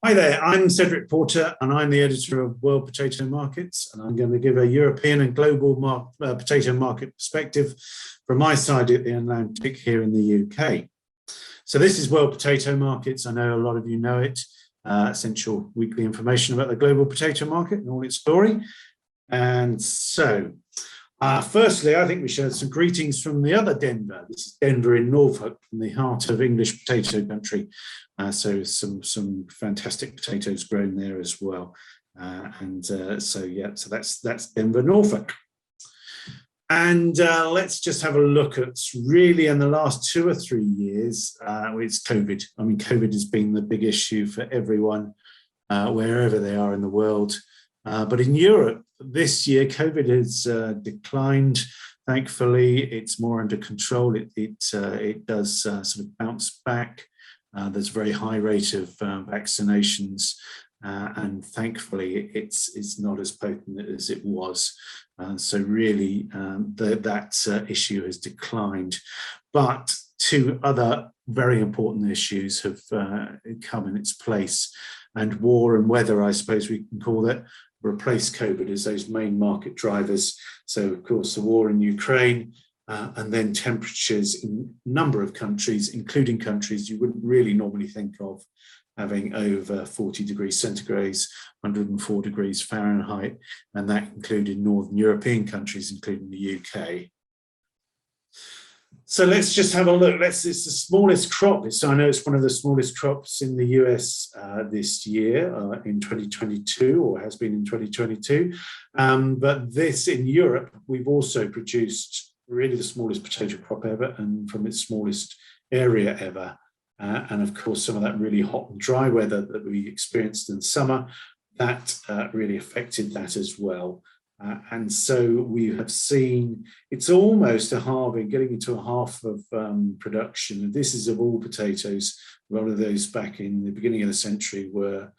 Hi there, I'm Cedric Porter and I'm the editor of World Potato Markets, and I'm going to give a European and global potato market perspective from my side of the Atlantic here in the UK. So this is World Potato Markets. I know a lot of you know it, essential weekly information about the global potato market and all its glory. And so, firstly, I think we should have some greetings from the other Denver. This is Denver in Norfolk, from the heart of English potato country. So some fantastic potatoes grown there as well. So that's Denver, Norfolk. And let's just have a look at really in the last 2 or 3 years, it's COVID. I mean, COVID has been the big issue for everyone, wherever they are in the world. But in Europe this year, COVID has declined. Thankfully, it's more under control. It does sort of bounce back. There's a very high rate of vaccinations, and thankfully, it's not as potent as it was. So really, that issue has declined. But 2 other very important issues have come in its place, and war and weather, I suppose we can call that, replace COVID as those main market drivers. So, of course, the war in Ukraine, and then temperatures in a number of countries, including countries you wouldn't really normally think of having over 40 degrees centigrade, 104 degrees Fahrenheit, and that included Northern European countries, including the UK. So let's just have a look. It's the smallest crop. I know it's one of the smallest crops in the US this year in 2022, or has been in 2022. But this in Europe, we've also produced really the smallest potato crop ever, and from its smallest area ever. And of course, some of that really hot and dry weather that we experienced in summer, that really affected that as well. And so we have seen it's almost a halving, getting into a half of production. And this is of all potatoes. A lot of those back in the beginning of the century were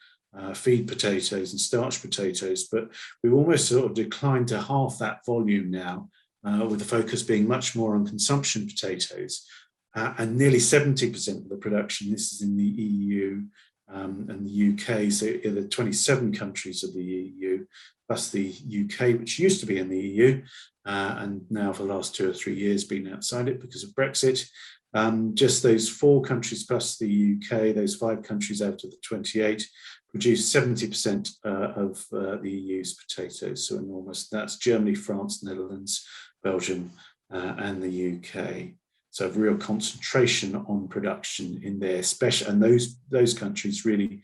feed potatoes and starch potatoes, but we've almost sort of declined to half that volume now, with the focus being much more on consumption potatoes. And nearly 70% of the production, this is in the EU and the UK, so in the 27 countries of the EU, plus the UK, which used to be in the EU, and now for the last 2 or 3 years been outside it because of Brexit. Just those 4 countries plus the UK, those 5 countries out of the 28, produce 70% of the EU's potatoes, so enormous. That's Germany, France, Netherlands, Belgium, and the UK. So a real concentration on production in there, and those countries really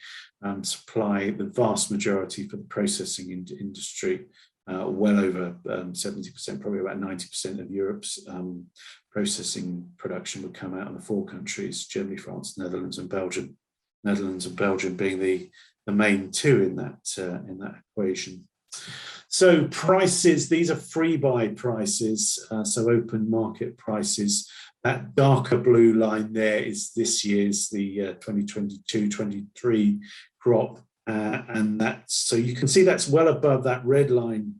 supply the vast majority for the processing industry. Well over 70%, probably about 90% of Europe's processing production would come out of the 4 countries: Germany, France, Netherlands, and Belgium. Netherlands and Belgium being the main 2 in that equation. So prices, these are free buy prices, so open market prices. That darker blue line there is this year's, the 2022-23 crop. And so you can see that's well above that red line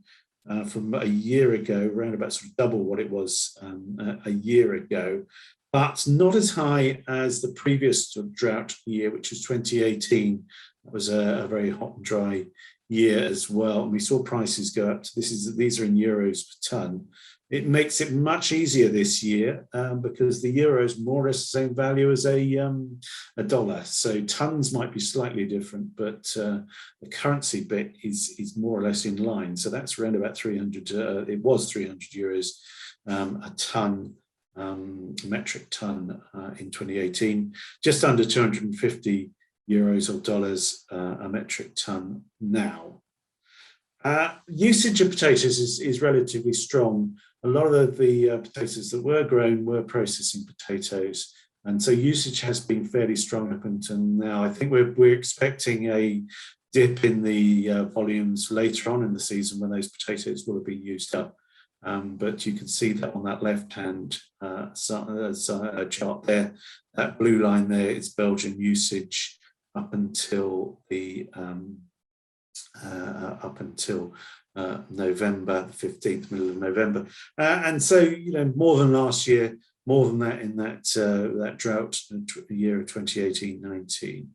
from a year ago, around about sort of double what it was a year ago, but not as high as the previous drought year, which was 2018. That was a very hot and dry year as well. And we saw prices go up to, these are in euros per tonne. It makes it much easier this year because the euro is more or less the same value as a dollar. So tons might be slightly different, but the currency bit is more or less in line. So that's around about 300. It was 300 euros a tonne, metric tonne in 2018. Just under 250 euros or dollars a metric tonne now. Usage of potatoes is relatively strong. A lot of the potatoes that were grown were processing potatoes, and so usage has been fairly strong up until now. I think we're expecting a dip in the volumes later on in the season when those potatoes will have been used up. But you can see that on that left-hand chart there, that blue line there is Belgian usage up until the November 15th, middle of November, and so more than last year, more than that in that drought year of 2018-19.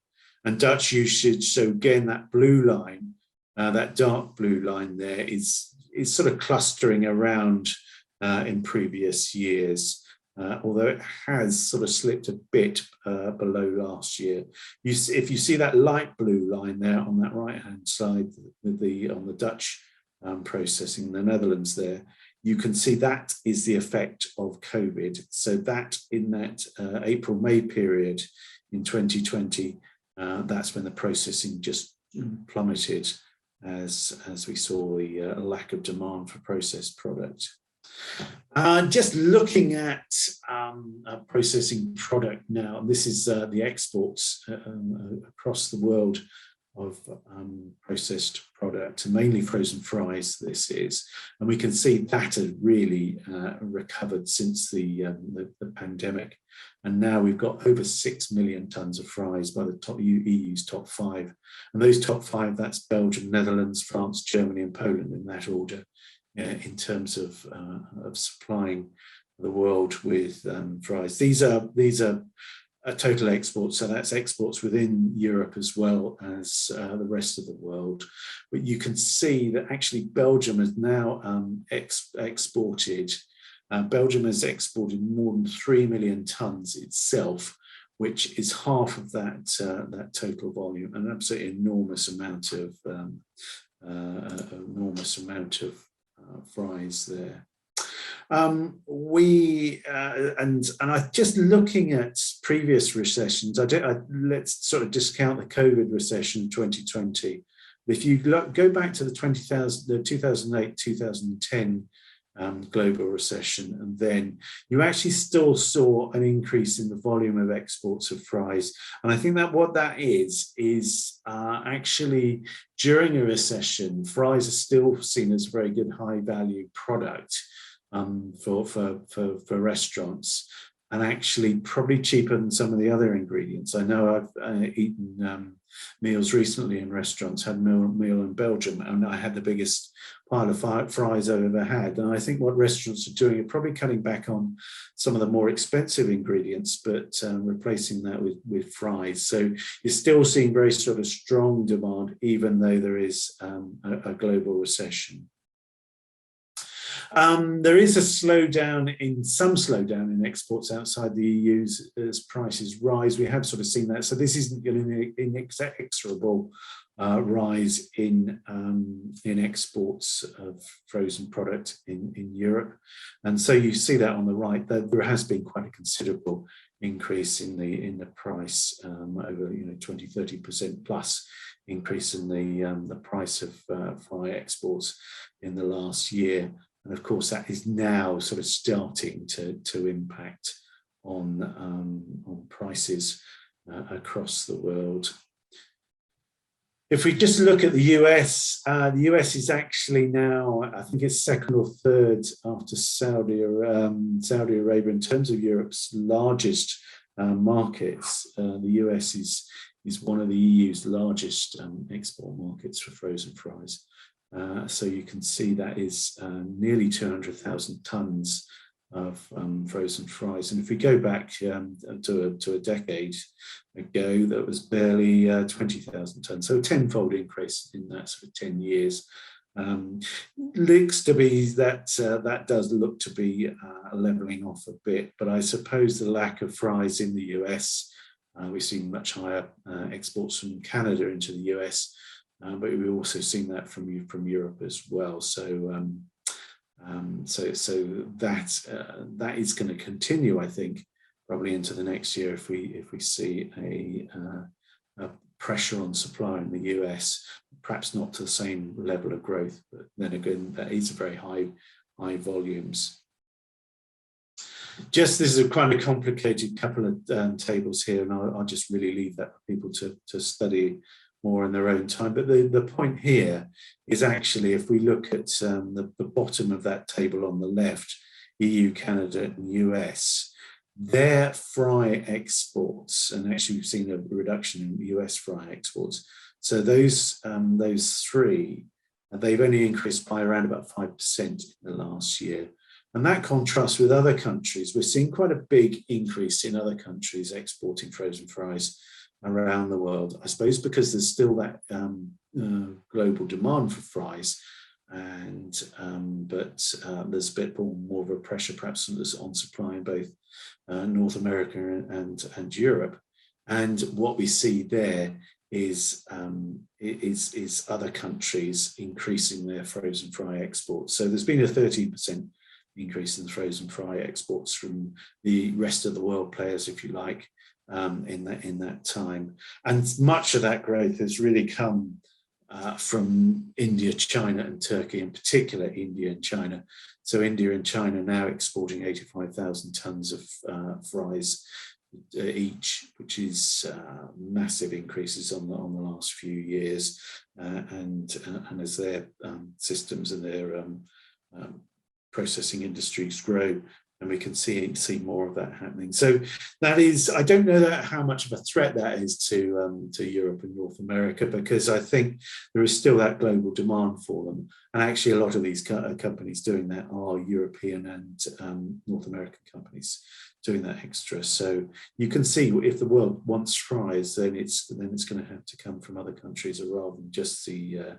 and Dutch usage. So again, that blue line, that dark blue line there is sort of clustering around in previous years, although it has sort of slipped a bit below last year. If you see that light blue line there on that right-hand side with on the Dutch processing in the Netherlands there, you can see that is the effect of COVID. So that in that April-May period in 2020, that's when the processing just plummeted as we saw the lack of demand for processed product. Just looking at processing product now, this is the exports across the world of processed product, mainly frozen fries this is, and we can see that has really recovered since the pandemic, and now we've got over 6 million tons of fries by the EU's top 5, and those top 5, that's Belgium, Netherlands, France, Germany and Poland in that order, in terms of supplying the world with fries. These are total exports, so that's exports within Europe as well as the rest of the world. But you can see that actually Belgium has now exported. Belgium has exported more than 3 million tons itself, which is half of that total volume, an absolutely enormous amount of fries there. I just looking at previous recessions, let's sort of discount the COVID recession of 2020. If you go back to the 2008-2010 global recession, and then you actually still saw an increase in the volume of exports of fries. And I think that what that is actually during a recession, fries are still seen as a very good high value product for restaurants, and actually probably cheaper than some of the other ingredients. I know I've eaten meals recently in restaurants, had a meal in Belgium, and I had the biggest pile of fries I've ever had. And I think what restaurants are doing are probably cutting back on some of the more expensive ingredients, but replacing that with fries. So you're still seeing very sort of strong demand, even though there is a global recession. There is a slowdown in exports outside the EU as prices rise. We have sort of seen that. So this isn't an inexorable rise in exports of frozen product in Europe. And so you see that on the right, that there has been quite a considerable increase in the price, over 20-30% plus increase in the price of fry exports in the last year. And of course, that is now sort of starting to impact on prices across the world. If we just look at the US is actually now, I think it's second or third after Saudi Arabia in terms of Europe's largest markets. The US is one of the EU's largest export markets for frozen fries. So you can see that is nearly 200,000 tons of frozen fries. And if we go back to a decade ago, that was barely 20,000 tons. So a tenfold increase in that sort of 10 years. Looks to be that does look to be leveling off a bit, but I suppose the lack of fries in the US, we've seen much higher exports from Canada into the US. But we've also seen that from Europe as well. So that is going to continue, I think, probably into the next year if we see a pressure on supply in the US, perhaps not to the same level of growth, but then again, that is very high volumes. This is a quite a complicated couple of tables here, and I'll just really leave that for people to study more in their own time. But the point here is actually, if we look at the bottom of that table on the left, EU, Canada and US, their fry exports, and actually we've seen a reduction in US fry exports. So those three, they've only increased by around about 5% in the last year. And that contrasts with other countries. We're seeing quite a big increase in other countries exporting frozen fries. around the world. I suppose because there's still that global demand for fries, and but there's a bit more of a pressure perhaps on supply in both North America and Europe. And what we see there is other countries increasing their frozen fry exports. So there's been a 13% increase in frozen fry exports from the rest of the world players, if you like, in that time. And much of that growth has really come from India, China and Turkey, in particular India and China. So India and China now exporting 85,000 tons of fries each, which is massive increases on the last few years, and as their systems and their processing industries grow, and we can see more of that happening. So that is, I don't know how much of a threat that is to Europe and North America, because I think there is still that global demand for them. And actually a lot of these companies doing that are European and North American companies doing that extra. So you can see if the world wants fries, then it's going to have to come from other countries rather than just the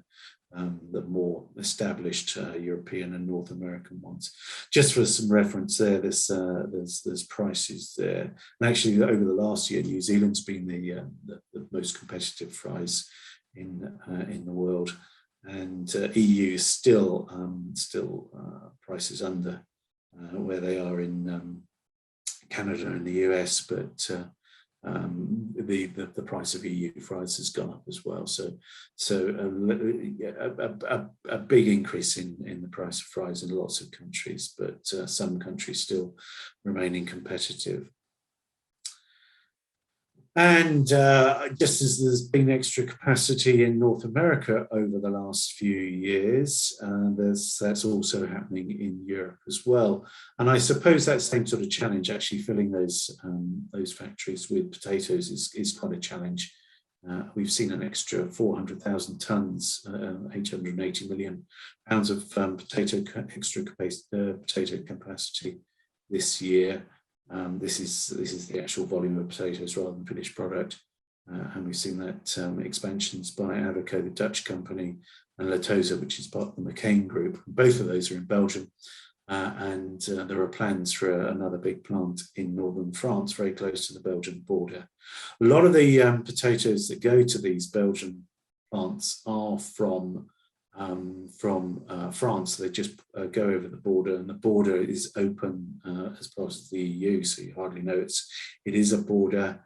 more established European and North American ones. Just for some reference there, there's prices there. And actually, over the last year, New Zealand's been the most competitive fries in the world, and EU is still prices under where they are in Canada and the US, but the price of EU fries has gone up as well. So a big increase in the price of fries in lots of countries, but some countries still remaining competitive. And just as there's been extra capacity in North America over the last few years, that's also happening in Europe as well. And I suppose that same sort of challenge, actually filling those factories with potatoes, is quite a challenge. We've seen an extra 400,000 tons, 880 million pounds of extra potato capacity this year. This is the actual volume of potatoes rather than finished product, and we've seen that expansions by Avico, the Dutch company, and Latosa, which is part of the McCain Group. Both of those are in Belgium, and there are plans for another big plant in northern France, very close to the Belgian border. A lot of the potatoes that go to these Belgian plants are from France. They just go over the border, and the border is open as part of the EU, so you hardly know it is a border.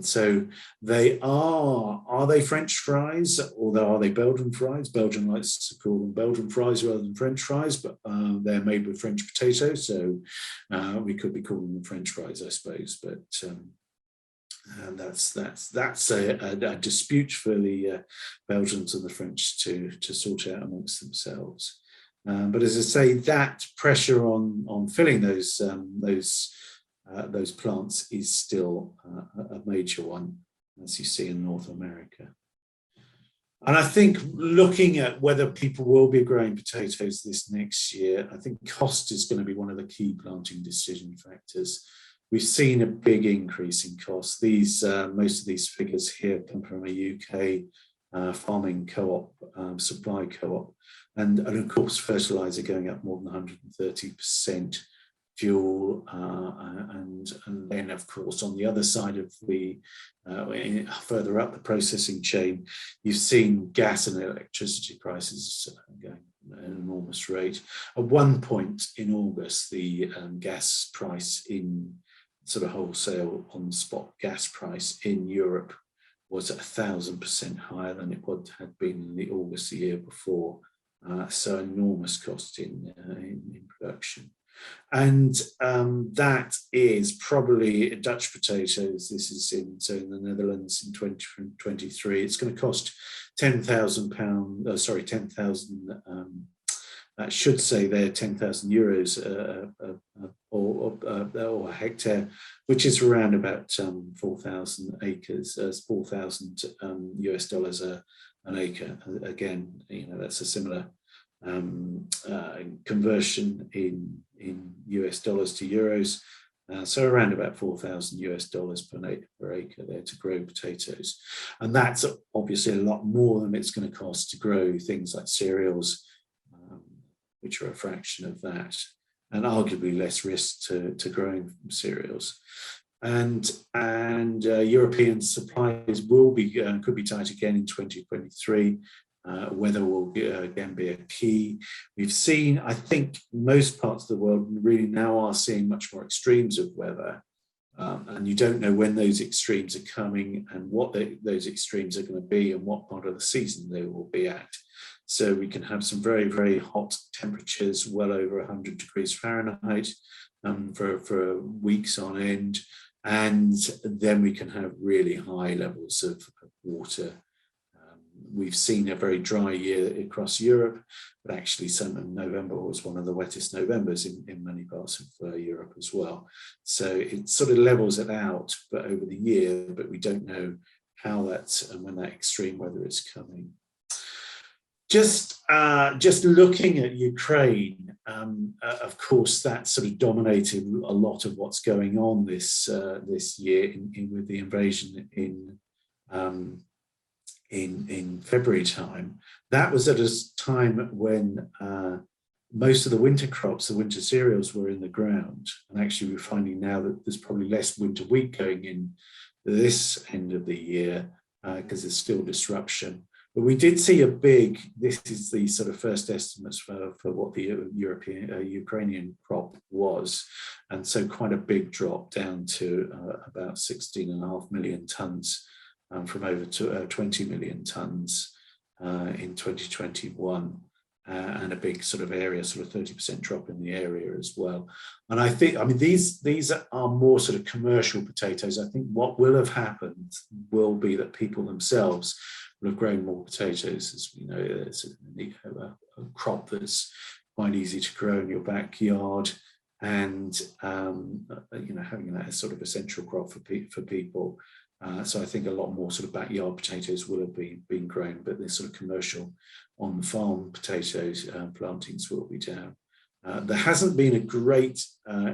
So they are they French fries, or are they Belgian fries? Belgium likes to call them Belgian fries rather than French fries, but they're made with French potatoes, so we could be calling them French fries, I suppose. But and that's a dispute for the Belgians and the French to sort out amongst themselves. But as I say, that pressure on filling those plants is still a major one, as you see in North America. And I think looking at whether people will be growing potatoes this next year, I think cost is going to be one of the key planting decision factors. We've seen a big increase in costs. Most of these figures here come from a UK farming co-op, supply co-op, and of course fertilizer going up more than 130%, fuel, and then of course on the other side of the further up the processing chain, you've seen gas and electricity prices going at an enormous rate. At one point in August, the gas price in sort of wholesale on spot gas price in Europe was 1,000% higher than it had been in the August the year before. So enormous cost in production. And that is probably Dutch potatoes. This is in the Netherlands in 2023. It's going to cost £10,000. Sorry, 10,000. That should say there 10,000 euros or a hectare, which is around about 4,000 acres, 4,000 US dollars an acre. Again, that's a similar conversion in US dollars to euros. So around about $4,000 per acre there to grow potatoes. And that's obviously a lot more than it's going to cost to grow things like cereals, which are a fraction of that, and arguably less risk to growing cereals. And European supplies will be could be tight again in 2023. Weather will again be a key. We've seen, I think, most parts of the world really now are seeing much more extremes of weather, and you don't know when those extremes are coming and what those extremes are going to be and what part of the season they will be at. So we can have some very, very hot temperatures, well over 100 degrees Fahrenheit for weeks on end. And then we can have really high levels of water. We've seen a very dry year across Europe, but actually November was one of the wettest Novembers in many parts of Europe as well. So it sort of levels it out but over the year, but we don't know how that's and when that extreme weather is coming. Just looking at Ukraine, of course, that sort of dominated a lot of what's going on this year with the invasion in February time. That was at a time when most of the winter crops, the winter cereals, were in the ground. And actually, we're finding now that there's probably less winter wheat going in this end of the year because there's still disruption. But we did see this is the sort of first estimates for what the Ukrainian crop was. And so quite a big drop down to about 16.5 million tons from over to 20 million tons in 2021. And a big sort of area, sort of 30% drop in the area as well. And I mean, these are more sort of commercial potatoes. I think what will have happened will be that people themselves will have grown more potatoes. As we know, it's a crop that's quite easy to grow in your backyard, and having that as sort of essential crop for people. So I think a lot more sort of backyard potatoes will have been grown, but the sort of commercial on-farm potatoes plantings will be down. There hasn't been a great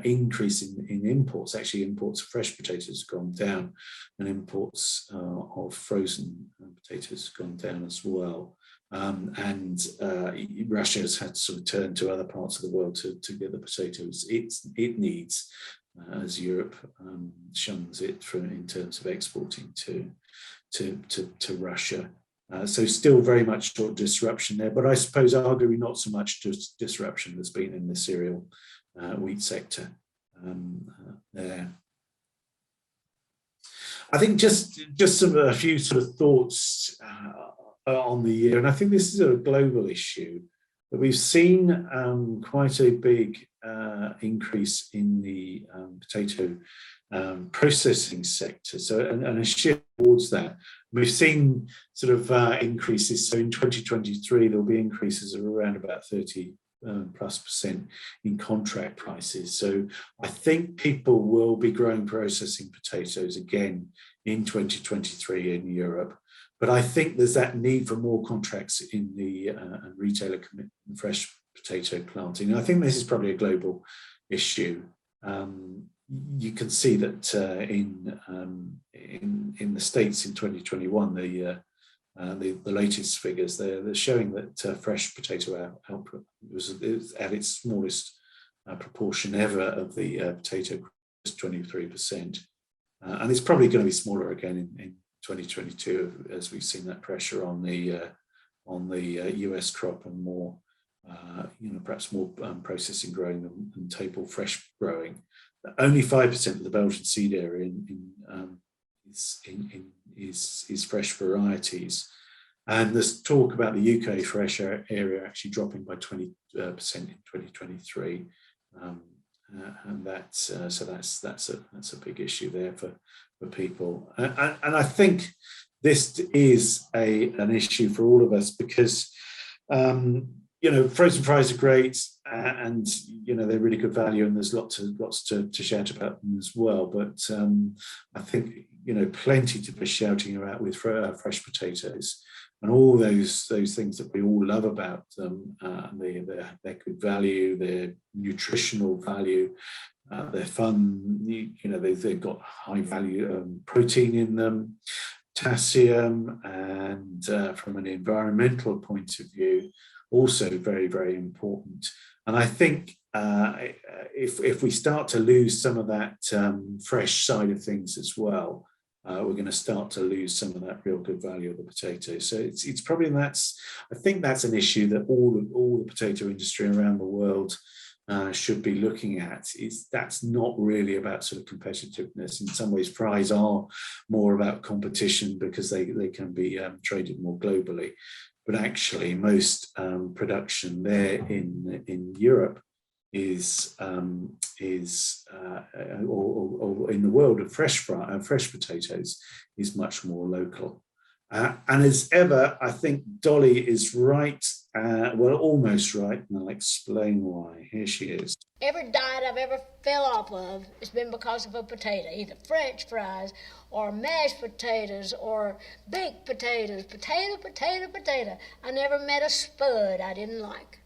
increase in imports. Actually, imports of fresh potatoes have gone down, and imports of frozen potatoes have gone down as well. Russia has had to sort of turn to other parts of the world to get the potatoes it needs, as Europe shuns it in terms of exporting to Russia. So still very much sort of disruption there, but I suppose arguably not so much just disruption that's been in the cereal wheat sector there. I think just a few sort of thoughts on the year, and I think this is a global issue, that we've seen quite a big increase in the potato processing sector, so and a shift towards that. We've seen sort of increases. So in 2023, there'll be increases of around about 30+% in contract prices. So I think people will be growing processing potatoes again in 2023 in Europe. But I think there's that need for more contracts in the retailer commitment fresh potato planting. And I think this is probably a global issue. You can see that in the States in 2021, the latest figures they're showing that fresh potato output was at its smallest proportion ever of the potato, 23%, and it's probably going to be smaller again in 2022 as we've seen that pressure on the US crop and more. Perhaps more processing growing than table fresh growing. Only 5% of the Belgian seed area is fresh varieties, and there's talk about the UK fresh area actually dropping by 20% in 2023, and that's a big issue there for people, and I think this is an issue for all of us because. Frozen fries are great, and they're really good value, and there's lots to shout about them as well. But I think plenty to be shouting about with fresh potatoes and all those things that we all love about them, their good value, their nutritional value, They're fun. They've got high value protein in them, potassium, and from an environmental point of view, also very, very important. And I think if we start to lose some of that fresh side of things as well, we're going to start to lose some of that real good value of the potato. So it's probably I think that's an issue that all the potato industry around the world should be looking at. That's not really about sort of competitiveness. In some ways, fries are more about competition because they can be traded more globally. But actually, most production there in Europe is or in the world of fresh potatoes is much more local. And as ever, I think Dolly is right, well, almost right, and I'll explain why. Here she is. Every diet I've ever fell off of has been because of a potato, either French fries or mashed potatoes or baked potatoes, potato. I never met a spud I didn't like.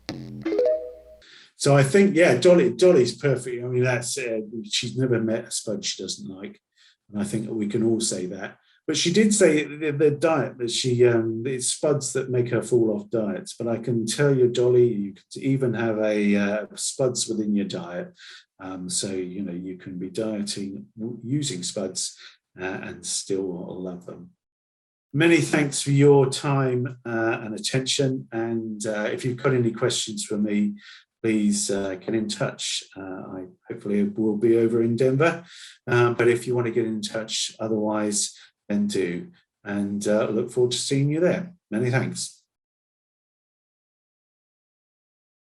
So I think, yeah, Dolly's perfect. I mean, that's she's never met a spud she doesn't like, and I think we can all say that. But she did say the diet that it's spuds that make her fall off diets. But I can tell you, Dolly, you could even have a spuds within your diet. So you can be dieting using spuds and still love them. Many thanks for your time and attention. And if you've got any questions for me, please get in touch. I hopefully will be over in Denver. But if you want to get in touch otherwise, then do. And look forward to seeing you there. Many thanks.